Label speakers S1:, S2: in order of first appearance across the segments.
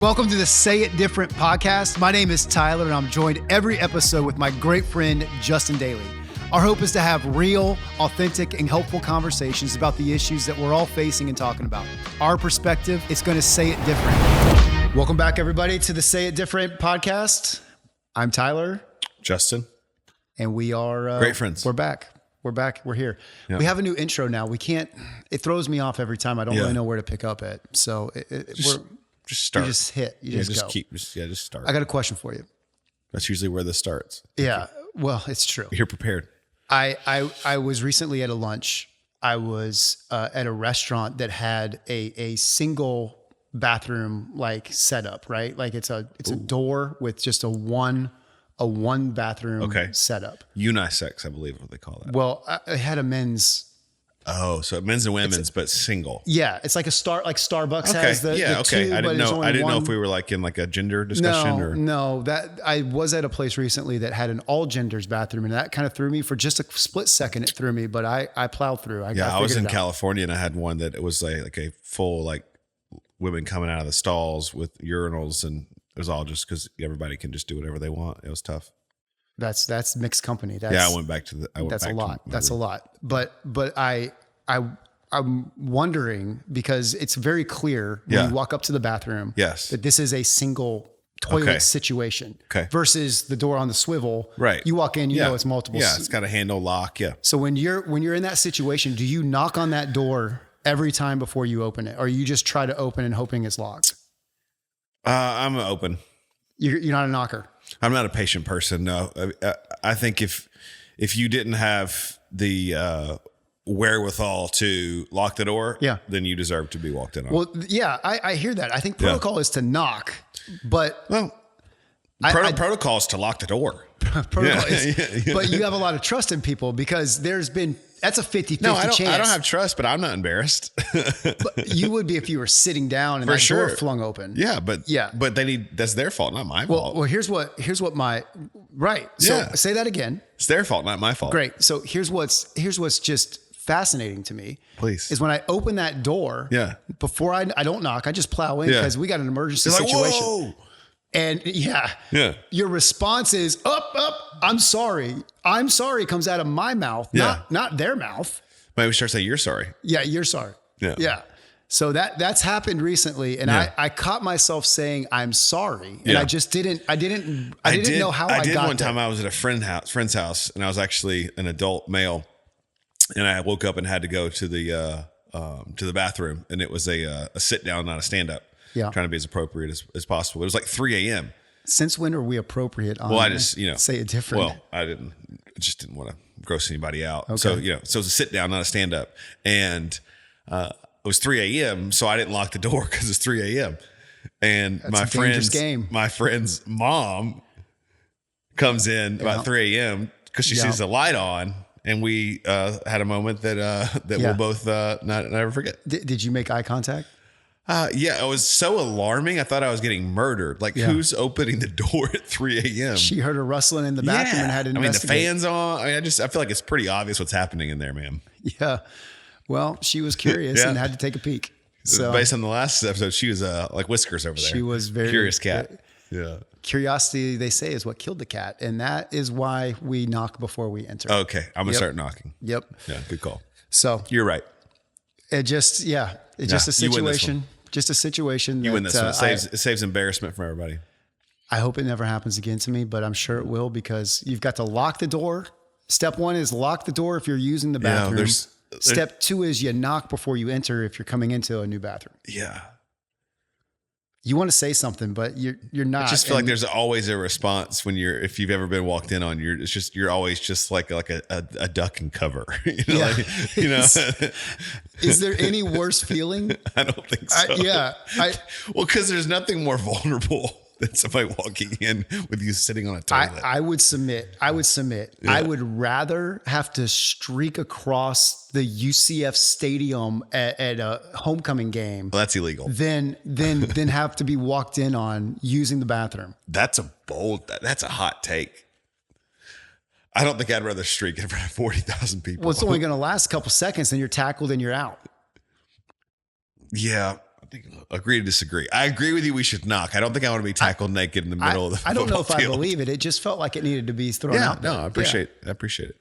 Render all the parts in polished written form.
S1: Welcome to the Say It Different podcast. My name is Tyler, and I'm joined every episode with my great friend, Justin Dailey. Our hope is to have real, authentic, and helpful conversations about the issues that we're all facing and talking about. Our perspective is going to say it different. Welcome back, everybody, to the Say It Different podcast. I'm Tyler.
S2: Justin.
S1: And we are...
S2: great friends.
S1: We're back. We're here. Yep. We have a new intro now. It throws me off every time. I don't really know where to pick up at. So
S2: just start.
S1: You just hit. You just go.
S2: Just start.
S1: I got a question for you.
S2: That's usually where this starts.
S1: Yeah. Well, it's true.
S2: You're prepared.
S1: I was recently at a lunch. I was at a restaurant that had a single bathroom like setup, right? Like it's a door with just a one bathroom setup.
S2: Unisex, I believe what they call that.
S1: Well, I had a men's.
S2: Oh, so men's and women's, but single.
S1: Yeah, it's like Starbucks has the two,
S2: I didn't know. I didn't know if we were like in like a gender discussion
S1: No, that I was at a place recently that had an all genders bathroom, and that kind of threw me for just a split second. It threw me, but I plowed through.
S2: I was in California and I had one that it was like a full like women coming out of the stalls with urinals, and it was all just because everybody can just do whatever they want. It was tough.
S1: That's mixed company.
S2: I went back to the.
S1: That's a lot. That's a lot. But I'm wondering, because it's very clear when you walk up to the bathroom, that this is a single toilet situation versus the door on the swivel.
S2: Right.
S1: You walk in, you know it's multiple.
S2: Yeah, it's got a handle lock. Yeah.
S1: So when you're in that situation, do you knock on that door every time before you open it, or you just try to open and hoping it's locked?
S2: I'm open.
S1: You're not a knocker.
S2: I'm not a patient person. No, I think if you didn't have the wherewithal to lock the door, then you deserve to be walked in on.
S1: Well, yeah, I hear that. I think protocol is to knock, but
S2: protocol is to lock the door.
S1: Protocol is, but you have a lot of trust in people because that's a 50-50 chance.
S2: I don't have trust, but I'm not embarrassed.
S1: But you would be if you were sitting down and that door flung open.
S2: Yeah, but that's their fault, not my fault.
S1: Well, here's what So say that again.
S2: It's their fault, not my fault.
S1: Great. So here's what's just fascinating to me.
S2: Please.
S1: Is when I open that door. Yeah. Before I don't knock, I just plow in because we got an emergency situation.
S2: Whoa!
S1: And your response is up. I'm sorry comes out of my mouth, not their mouth.
S2: Maybe we start saying you're sorry.
S1: Yeah, you're sorry. Yeah. So that's happened recently, and I caught myself saying I'm sorry, and I just didn't. I didn't know how I got there.
S2: One time I was at a friend's house, and I was actually an adult male, and I woke up and had to go to the bathroom, and it was a sit down, not a stand up. Yeah. Trying to be as appropriate as possible. It was like 3 a.m.
S1: Since when are we appropriate on
S2: I just,
S1: say it different?
S2: Well, I just didn't want to gross anybody out. Okay. So, so it was a sit down, not a stand up. And it was 3 a.m. So I didn't lock the door because it's 3 a.m. And
S1: that's
S2: my friend's mom comes in about 3 a.m. because she sees the light on. And we had a moment that we'll both not never forget.
S1: Did you make eye contact?
S2: It was so alarming. I thought I was getting murdered. Like, who's opening the door at 3 a.m.?
S1: She heard her rustling in the bathroom and had to investigate.
S2: I mean, the fan's on. I feel like it's pretty obvious what's happening in there, man.
S1: Yeah. Well, she was curious and had to take a peek. So
S2: based on the last episode, she was like Whiskers over there.
S1: She was very
S2: curious cat. Yeah.
S1: Curiosity, they say, is what killed the cat. And that is why we knock before we enter.
S2: Okay. I'm going to start knocking.
S1: Yep.
S2: Yeah. Good call.
S1: So
S2: you're right.
S1: It's just a situation. Just a situation.
S2: You win this one. It saves embarrassment from everybody.
S1: I hope it never happens again to me, but I'm sure it will because you've got to lock the door. Step 1 is lock the door if you're using the bathroom. Step 2 is you knock before you enter if you're coming into a new bathroom.
S2: Yeah.
S1: You want to say something, but you're not.
S2: I just feel like there's always a response if you've ever been walked in on. You're always just like a duck and cover.
S1: Is there any worse feeling?
S2: I don't think so. Well, because there's nothing more vulnerable than somebody walking in with you sitting on a toilet.
S1: I would submit. Yeah. I would rather have to streak across the UCF stadium at a homecoming game.
S2: Well, that's illegal.
S1: Than have to be walked in on using the bathroom.
S2: That's a hot take. I don't think I'd rather streak in front of 40,000 people.
S1: Well, it's only going to last a couple seconds, and you're tackled and you're out.
S2: Yeah. agree to disagree. I agree with you. We should knock. I don't think I want to be tackled naked in the middle of the
S1: I don't know if
S2: field.
S1: I believe it. It just felt like it needed to be thrown out there.
S2: No, I appreciate it.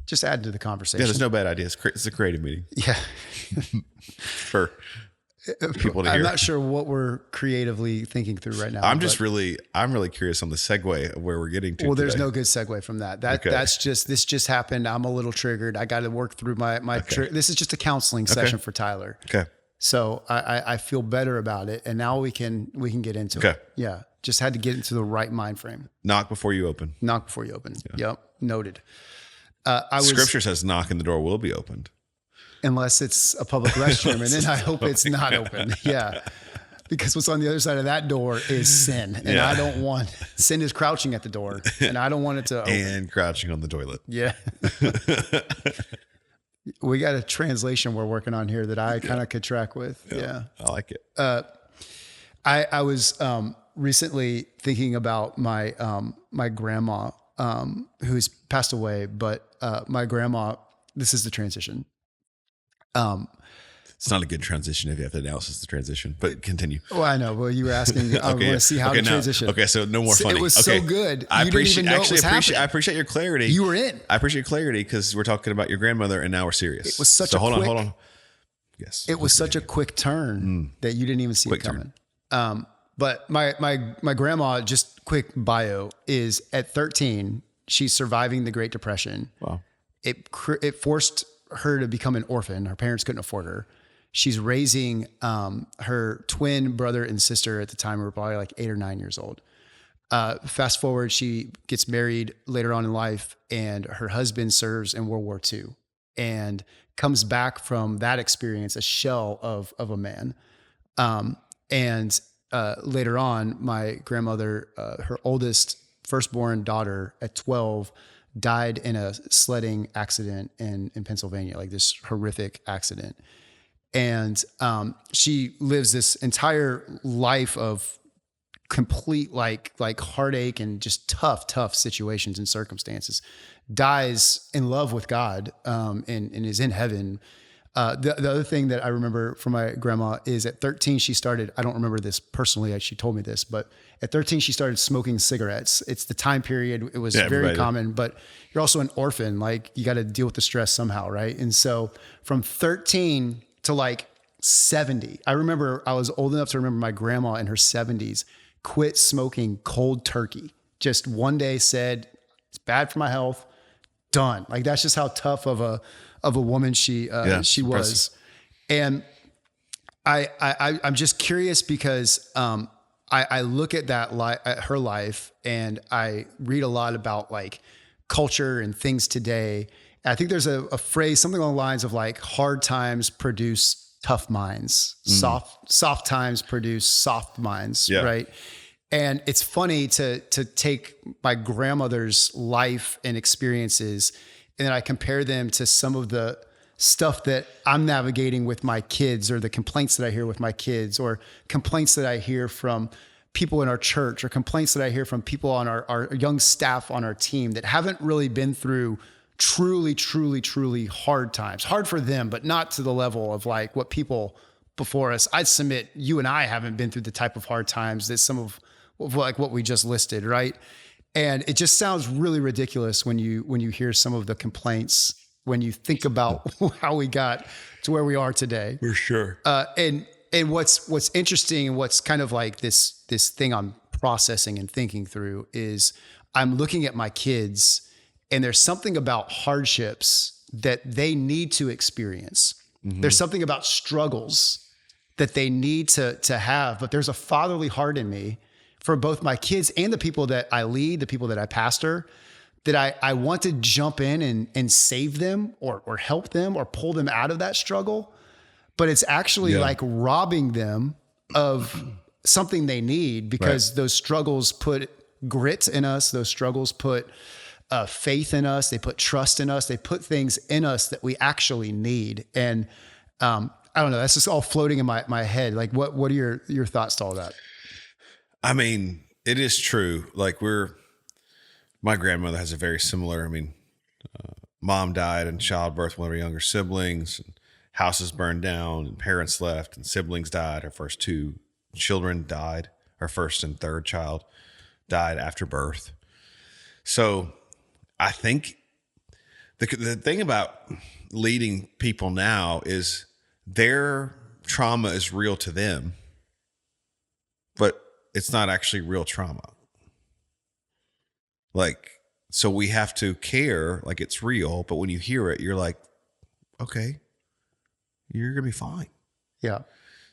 S1: Just add to the conversation.
S2: Yeah, there's no bad ideas. It's a creative meeting.
S1: Yeah.
S2: For people to hear.
S1: I'm not sure what we're creatively thinking through right now.
S2: I'm really curious on the segue of where we're getting to.
S1: Well, there's no good segue from that. This just happened. I'm a little triggered. I got to work through my this is just a counseling session for Tyler.
S2: Okay.
S1: So I feel better about it. And now we can get into it. Yeah. Just had to get into the right mind frame.
S2: Knock before you open.
S1: Knock before you open. Yeah. Yep. Noted.
S2: Scripture says knock and the door will be opened.
S1: Unless it's a public restroom, and then I hope it's not open. Yeah. Because what's on the other side of that door is sin. And I don't want, sin is crouching at the door, and I don't want it to open.
S2: And crouching on the toilet.
S1: Yeah. We got a translation we're working on here that I kind of could track with. Yeah.
S2: I like it.
S1: I was recently thinking about my grandma, who's passed away, but my grandma, this is the transition.
S2: It's not a good transition if you have to announce it's the transition, but continue.
S1: Well, I know. Well, you were asking, I want to see how to transition.
S2: Okay. So no more funny.
S1: It was so good.
S2: I appreciate your clarity.
S1: You were in.
S2: I appreciate clarity because we're talking about your grandmother and now we're serious.
S1: It was such
S2: hold on. Yes.
S1: It was such a quick turn that you didn't even see it coming. But my grandma, just quick bio, is at 13, she's surviving the Great Depression.
S2: Wow.
S1: It forced her to become an orphan. Her parents couldn't afford her. She's raising her twin brother and sister at the time, who were probably like 8 or 9 years old. Fast forward, she gets married later on in life, and her husband serves in World War II and comes back from that experience a shell of a man. And later on, my grandmother, her oldest firstborn daughter at 12, died in a sledding accident in Pennsylvania, like this horrific accident. And she lives this entire life of complete like heartache and just tough situations and circumstances. Dies in love with God and is in heaven. The other thing that I remember from my grandma is at 13, she started, I don't remember this personally, she told me this, but at 13, she started smoking cigarettes. It's the time period. It was very common, but you're also an orphan. Like you got to deal with the stress somehow. Right. And so from 13 to like 70, I remember I was old enough to remember my grandma in her 70s quit smoking cold turkey. Just one day said, it's bad for my health. Done. Like that's just how tough of a woman she was. Impressive. And I'm just curious because I look at at her life, and I read a lot about like culture and things today. And I think there's a phrase, something along the lines of like hard times produce tough minds, soft times produce soft minds. Yeah. Right. And it's funny to take my grandmother's life and experiences, and then I compare them to some of the stuff that I'm navigating with my kids, or the complaints that I hear with my kids, or complaints that I hear from people in our church, or complaints that I hear from people on our young staff on our team that haven't really been through truly hard times. Hard for them, but not to the level of like what people before us. I'd submit you and I haven't been through the type of hard times that some of like what we just listed, right? And it just sounds really ridiculous when you hear some of the complaints, when you think about how we got to where we are today.
S2: For sure.
S1: And what's interesting, and what's kind of like this thing I'm processing and thinking through, is I'm looking at my kids, and there's something about hardships that they need to experience. Mm-hmm. There's something about struggles that they need to have, but there's a fatherly heart in me for both my kids and the people that I lead, the people that I pastor, that I want to jump in and save them or help them or pull them out of that struggle. But it's actually like robbing them of something they need, because those struggles put grit in us. Those struggles put faith in us. They put trust in us. They put things in us that we actually need. And I don't know, that's just all floating in my head. Like what are your thoughts to all that?
S2: I mean, it is true. Like my grandmother has a very similar, mom died in childbirth, one of her younger siblings, and houses burned down and parents left and siblings died. Her first 2 children died. Her first and third child died after birth. So I think the thing about leading people now is their trauma is real to them, but it's not actually real trauma. Like, so we have to care like it's real, but when you hear it, you're like, okay, you're going to be fine.
S1: Yeah.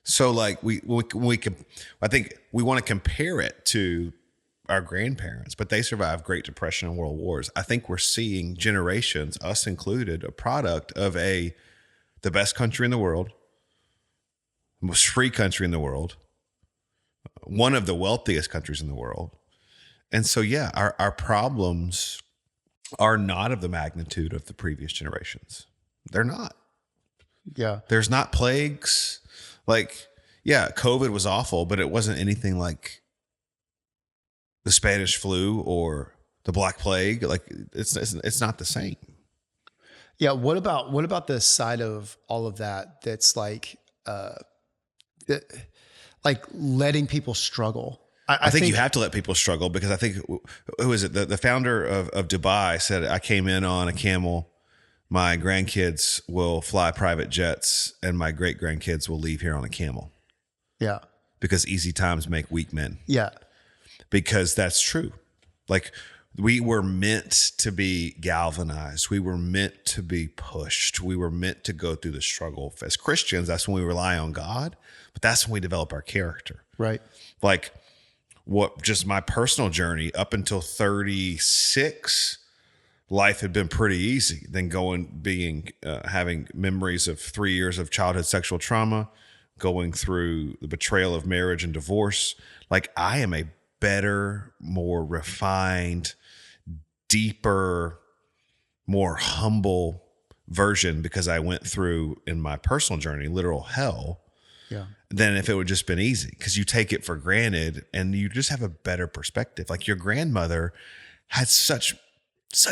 S2: So like I think we want to compare it to our grandparents, but they survived Great Depression and World Wars. I think we're seeing generations, us included, a product of the best country in the world, most free country in the world, one of the wealthiest countries in the world. And so, yeah, our problems are not of the magnitude of the previous generations. They're not.
S1: Yeah.
S2: There's not plagues. Like, yeah, COVID was awful, but it wasn't anything like the Spanish flu or the Black Plague. Like, it's not the same.
S1: Yeah. What about the side of all of that that's like letting people struggle?
S2: I think you have to let people struggle, because I think, who is it? The founder of Dubai said, I came in on a camel. My grandkids will fly private jets, and my great grandkids will leave here on a camel.
S1: Yeah.
S2: Because easy times make weak men.
S1: Yeah.
S2: Because that's true. Like, we were meant to be galvanized. We were meant to be pushed. We were meant to go through the struggle. As Christians, that's when we rely on God, but that's when we develop our character.
S1: Right.
S2: Like, what just my personal journey up until 36, life had been pretty easy. Then having memories of 3 years of childhood sexual trauma, going through the betrayal of marriage and divorce. Like, I am a better, more refined, deeper, more humble version because I went through, in my personal journey, literal hell.
S1: Yeah.
S2: Than if it would just been easy, because you take it for granted and you just have a better perspective. Like, your grandmother had such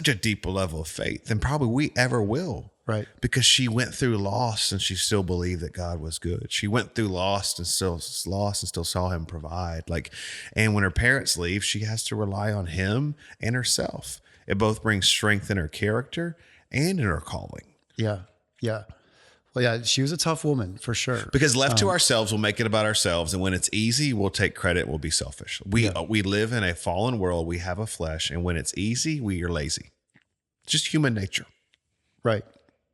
S2: a deeper level of faith than probably we ever will.
S1: Right.
S2: Because she went through loss and she still believed that God was good. She went through loss and still saw him provide. Like, and when her parents leave, she has to rely on him and herself. It both brings strength in her character and in her calling.
S1: Yeah. Yeah. Well, yeah, she was a tough woman for sure.
S2: Because left to ourselves, we'll make it about ourselves. And when it's easy, we'll take credit. We'll be selfish. We live in a fallen world. We have a flesh. And when it's easy, we are lazy. Just human nature.
S1: Right.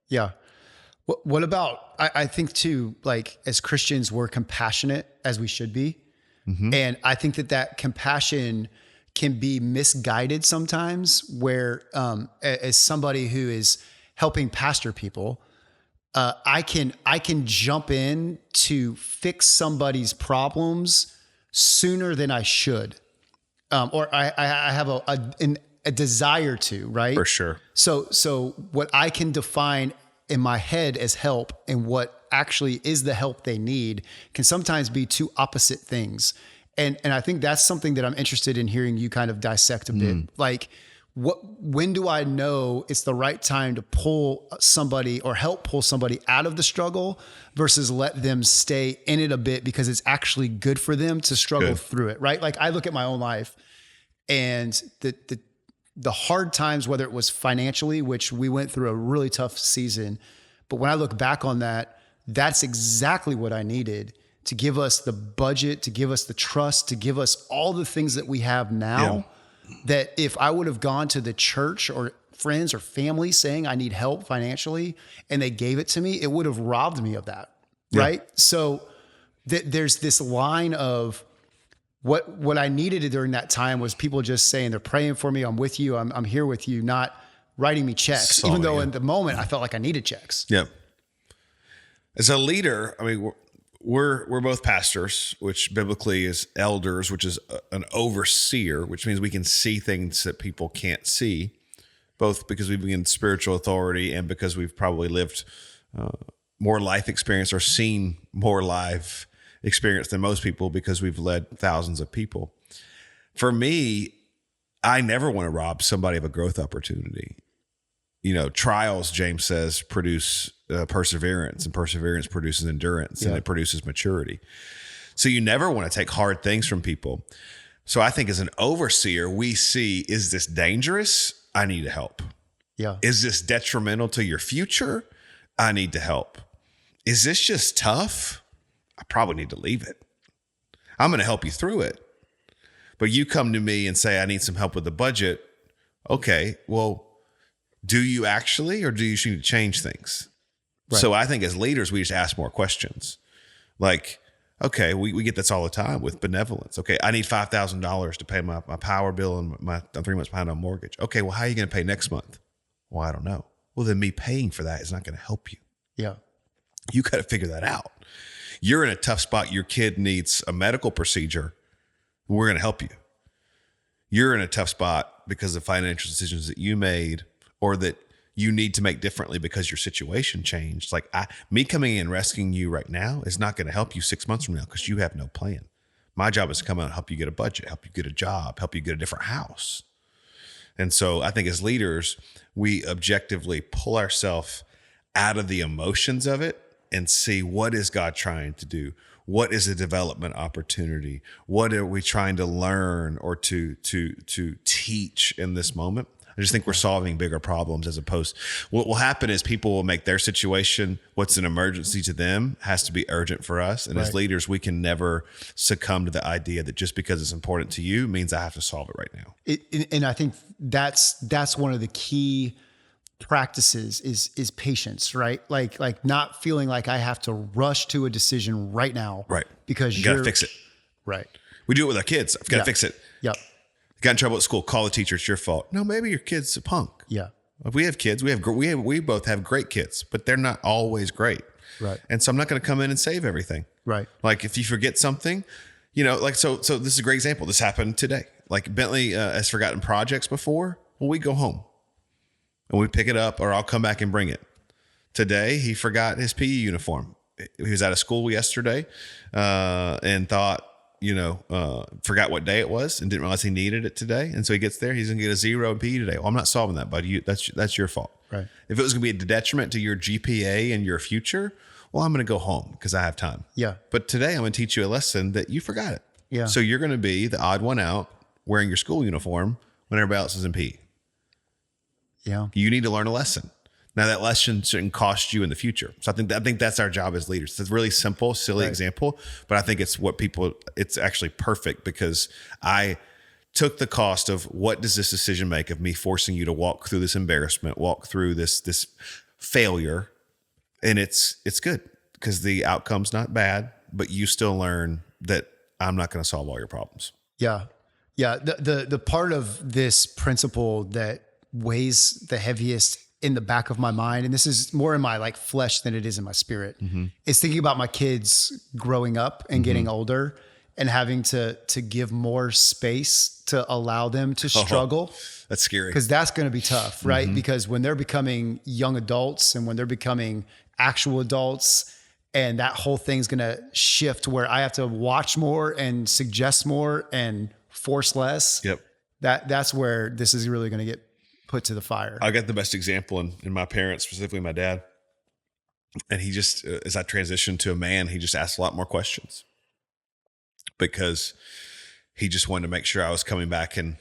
S1: Yeah. What about, I think too, like, as Christians, we're compassionate as we should be. Mm-hmm. And I think that compassion can be misguided sometimes, where as somebody who is helping pastor people, I can jump in to fix somebody's problems sooner than I should, or I have a desire to, right?
S2: For sure.
S1: So what I can define in my head as help and what actually is the help they need can sometimes be two opposite things, and I think that's something that I'm interested in hearing you kind of dissect a bit, like. When do I know it's the right time to pull somebody or help pull somebody out of the struggle versus let them stay in it a bit because it's actually good for them to struggle through it, right? Like, I look at my own life and the hard times, whether it was financially, which we went through a really tough season, but when I look back on that, that's exactly what I needed to give us the budget, to give us the trust, to give us all the things that we have now. Yeah. That if I would have gone to the church or friends or family saying I need help financially and they gave it to me, it would have robbed me of that. Yeah. Right. So there's this line of what I needed during that time was people just saying they're praying for me. I'm with you. I'm here with you, not writing me checks, even though in the moment I felt like I needed checks.
S2: Yeah. As a leader, I mean, we're both pastors, which biblically is elders, which is an overseer, which means we can see things that people can't see, both because we've been spiritual authority and because we've probably lived more life experience or seen more life experience than most people because we've led thousands of people. For me, I never want to rob somebody of a growth opportunity. You know, trials, James says, produce perseverance, and perseverance produces endurance, and it produces maturity. So you never want to take hard things from people. So I think as an overseer, we see, is this dangerous? I need to help.
S1: Yeah.
S2: Is this detrimental to your future? I need to help. Is this just tough? I probably need to leave it. I'm going to help you through it. But you come to me and say, I need some help with the budget. Okay, well, do you actually, or do you need to change things? Right. So I think as leaders, we just ask more questions. Like, okay, we get this all the time with benevolence. Okay, I need $5,000 to pay my power bill and I'm 3 months behind on mortgage. Okay, well, how are you going to pay next month? Well, I don't know. Well, then me paying for that is not going to help you.
S1: Yeah.
S2: You got to figure that out. You're in a tough spot. Your kid needs a medical procedure. We're going to help you. You're in a tough spot because of financial decisions that you made or that you need to make differently because your situation changed. Like me coming in and rescuing you right now is not going to help you 6 months from now because you have no plan. My job is to come out and help you get a budget, help you get a job, help you get a different house. And so I think as leaders, we objectively pull ourselves out of the emotions of it and see, what is God trying to do? What is a development opportunity? What are we trying to learn or to teach in this moment? I just think we're solving bigger problems as opposed. What will happen is people will make their situation, what's an emergency to them, has to be urgent for us. And as leaders, we can never succumb to the idea that just because it's important to you means I have to solve it right now.
S1: And I think that's one of the key practices is patience, right? Like not feeling like I have to rush to a decision right now.
S2: Right.
S1: Because
S2: you got to fix it.
S1: Right.
S2: We do it with our kids. I've got to fix it.
S1: Yep.
S2: Got in trouble at school, call the teacher, it's your fault. No, maybe your kid's a punk.
S1: Yeah.
S2: If we have kids, we both have great kids, but they're not always great.
S1: Right.
S2: And so I'm not going to come in and save everything.
S1: Right.
S2: Like if you forget something, like, so this is a great example. This happened today. Like Bentley has forgotten projects before. Well, we go home and we pick it up, or I'll come back and bring it. Today, he forgot his PE uniform. He was out of school yesterday and thought, forgot what day it was and didn't realize he needed it today. And so he gets there, he's going to get a 0 in PE today. Well, I'm not solving that, buddy. That's your fault.
S1: Right.
S2: If it was going to be a detriment to your GPA and your future, well, I'm going to go home because I have time.
S1: Yeah.
S2: But today I'm going to teach you a lesson that you forgot it.
S1: Yeah.
S2: So you're going to be the odd one out wearing your school uniform when everybody else is in PE.
S1: Yeah.
S2: You need to learn a lesson. Now that lesson shouldn't cost you in the future. So I think that's our job as leaders. It's a really simple, silly example, but I think it's actually perfect because I took the cost of what does this decision make of me forcing you to walk through this embarrassment, walk through this failure. And it's good because the outcome's not bad, but you still learn that I'm not going to solve all your problems.
S1: Yeah. Yeah. The part of this principle that weighs the heaviest in the back of my mind, and this is more in my flesh than it is in my spirit, is thinking about my kids growing up and getting older and having to give more space to allow them to struggle.
S2: That's scary.
S1: Because that's going to be tough, right? Because when they're becoming young adults and when they're becoming actual adults, and that whole thing's going to shift where I have to watch more and suggest more and force less.
S2: Yep.
S1: That's where this is really going to get put to the fire.
S2: I got the best example in my parents, specifically my dad. And he just, as I transitioned to a man, he just asked a lot more questions because he just wanted to make sure I was coming back and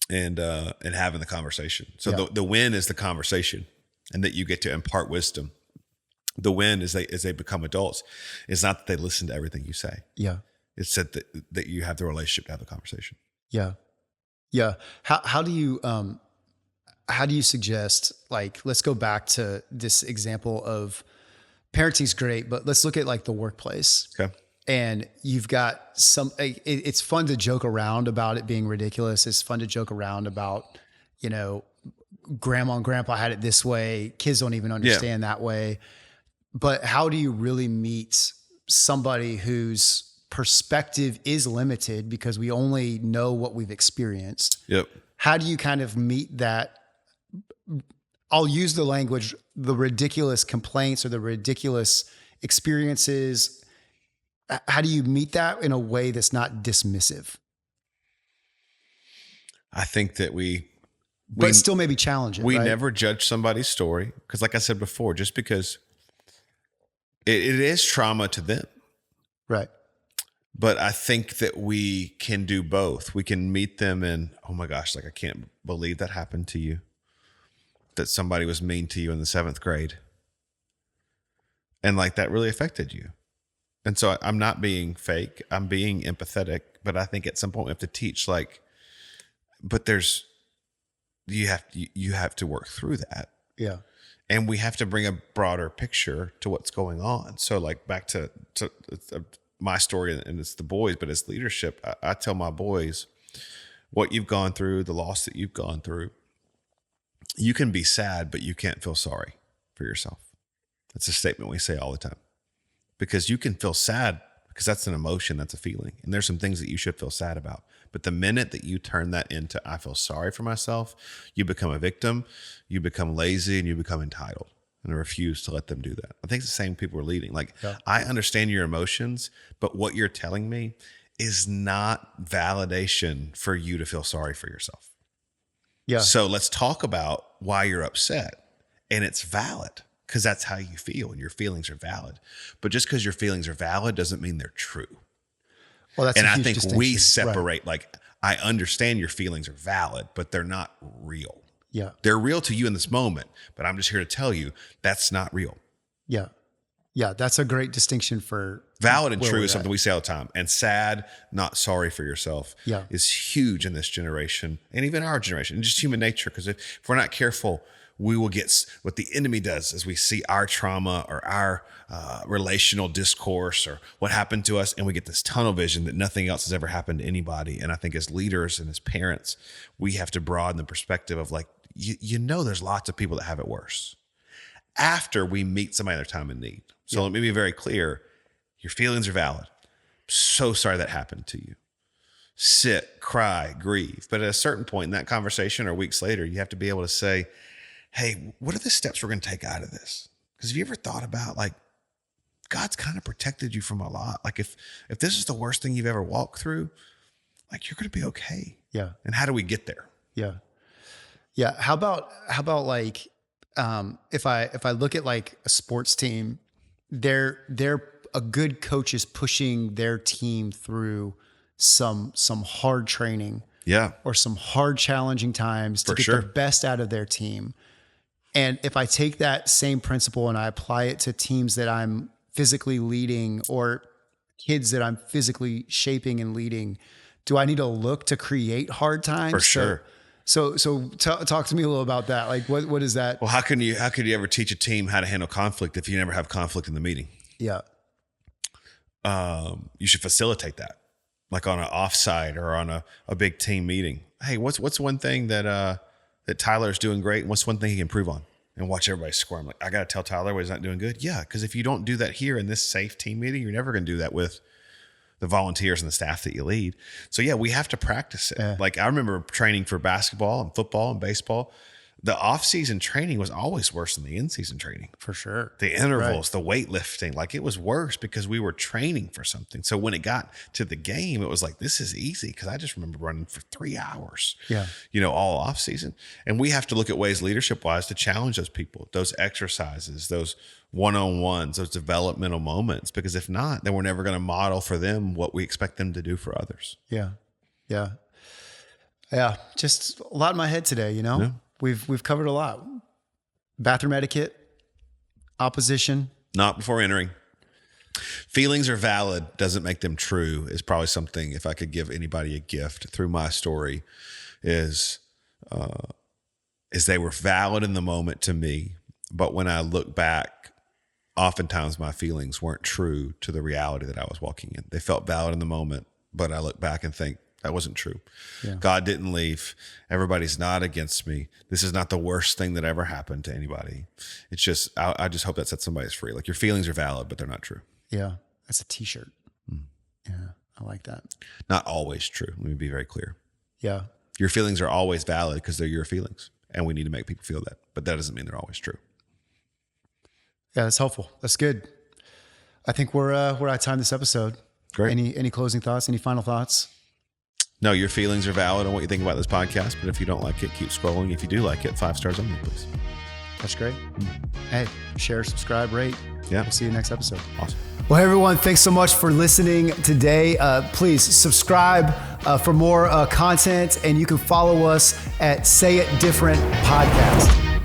S2: having the conversation. So the win is the conversation and that you get to impart wisdom. The win as they become adults is not that they listen to everything you say.
S1: Yeah.
S2: It's that you have the relationship to have the conversation.
S1: Yeah. Yeah. How do you suggest, let's go back to this example of parenting's great, but let's look at the workplace.
S2: Okay.
S1: And you've got it's fun to joke around about it being ridiculous. It's fun to joke around about, grandma and grandpa had it this way. Kids don't even understand that way. But how do you really meet somebody whose perspective is limited because we only know what we've experienced?
S2: Yep.
S1: How do you kind of meet that? I'll use the language, the ridiculous complaints or the ridiculous experiences. How do you meet that in a way that's not dismissive?
S2: I think that we
S1: but still maybe challenge it.
S2: We
S1: right?
S2: never judge somebody's story because, like I said before, just because it is trauma to them.
S1: Right.
S2: But I think that we can do both. We can meet them and, oh my gosh, like I can't believe that happened to you. That somebody was mean to you in the 7th grade. And like that really affected you. And so I'm not being fake. I'm being empathetic. But I think at some point we have to teach but you have to work through that.
S1: Yeah.
S2: And we have to bring a broader picture to what's going on. So like back to my story, and it's the boys, but it's leadership. I tell my boys what you've gone through, the loss that you've gone through. You can be sad, but you can't feel sorry for yourself. That's a statement we say all the time, because you can feel sad because that's an emotion, that's a feeling. And there's some things that you should feel sad about. But the minute that you turn that into, I feel sorry for myself, you become a victim, you become lazy, and you become entitled. And I refuse to let them do that. I think it's the same people are leading. I understand your emotions, but what you're telling me is not validation for you to feel sorry for yourself.
S1: Yeah.
S2: So let's talk about why you're upset. And it's valid because that's how you feel and your feelings are valid. But just because your feelings are valid doesn't mean they're true.
S1: Well, that's
S2: and
S1: a
S2: I
S1: huge
S2: think
S1: distinction.
S2: we separate, I understand your feelings are valid, but they're not real.
S1: Yeah.
S2: They're real to you in this moment, but I'm just here to tell you that's not real.
S1: Yeah. Yeah. That's a great distinction for
S2: valid and true is something we say all the time. And sad, not sorry for yourself is huge in this generation and even our generation and just human nature. Because if we're not careful, we will get what the enemy does as we see our trauma or our relational discourse or what happened to us. And we get this tunnel vision that nothing else has ever happened to anybody. And I think as leaders and as parents, we have to broaden the perspective of there's lots of people that have it worse after we meet somebody in their time of need. So let me be very clear. Your feelings are valid. So sorry that happened to you. Sit, cry, grieve. But at a certain point in that conversation or weeks later, you have to be able to say, hey, what are the steps we're going to take out of this? Because have you ever thought about God's kind of protected you from a lot. If this is the worst thing you've ever walked through, you're going to be okay.
S1: Yeah.
S2: And how do we get there?
S1: Yeah. Yeah. How about if I look at a sports team, they're a good coach is pushing their team through some hard training.
S2: Yeah.
S1: Or some hard challenging times to get the best out of their team. And if I take that same principle and I apply it to teams that I'm physically leading or kids that I'm physically shaping and leading, do I need to look to create hard times?
S2: For sure.
S1: So talk to me a little about that. What is that?
S2: Well, how could you ever teach a team how to handle conflict if you never have conflict in the meeting?
S1: Yeah.
S2: You should facilitate that, on an offsite or on a big team meeting. Hey, what's one thing that Tyler's doing great, and what's one thing he can improve on? And watch everybody squirm. I got to tell Tyler what he's not doing good. Yeah, because if you don't do that here in this safe team meeting, you're never going to do that with the volunteers and the staff that you lead. So yeah, we have to practice it. Yeah. I remember training for basketball and football and baseball. The off-season training was always worse than the in-season training.
S1: For sure.
S2: The intervals, the weightlifting, it was worse because we were training for something. So when it got to the game, it was this is easy because I just remember running for 3 hours, all off-season. And we have to look at ways leadership-wise to challenge those people, those exercises, those one-on-ones, those developmental moments, because if not, then we're never going to model for them what we expect them to do for others.
S1: Yeah. Yeah. Yeah. Just a lot in my head today, Yeah. We've covered a lot. Bathroom etiquette, opposition.
S2: Not before entering. Feelings are valid, doesn't make them true is probably something, if I could give anybody a gift through my story, is they were valid in the moment to me. But when I look back, oftentimes my feelings weren't true to the reality that I was walking in. They felt valid in the moment, but I look back and think, that wasn't true. Yeah. God didn't leave. Everybody's not against me. This is not the worst thing that ever happened to anybody. It's just, I just hope that sets somebody free. Your feelings are valid, but they're not true.
S1: Yeah. That's a t-shirt. Yeah. I like that.
S2: Not always true. Let me be very clear.
S1: Yeah.
S2: Your feelings are always valid because they're your feelings. And we need to make people feel that, but that doesn't mean they're always true.
S1: Yeah. That's helpful. That's good. I think we're out of time this episode.
S2: Great.
S1: Any closing thoughts? Any final thoughts?
S2: No, your feelings are valid on what you think about this podcast, but if you don't like it, keep scrolling. If you do like it, 5 stars only, please.
S1: That's great. Hey, share, subscribe, rate.
S2: Yeah.
S1: We'll see you next episode.
S2: Awesome.
S1: Well, hey everyone, thanks so much for listening today. Please subscribe for more content, and you can follow us at Say It Different Podcast.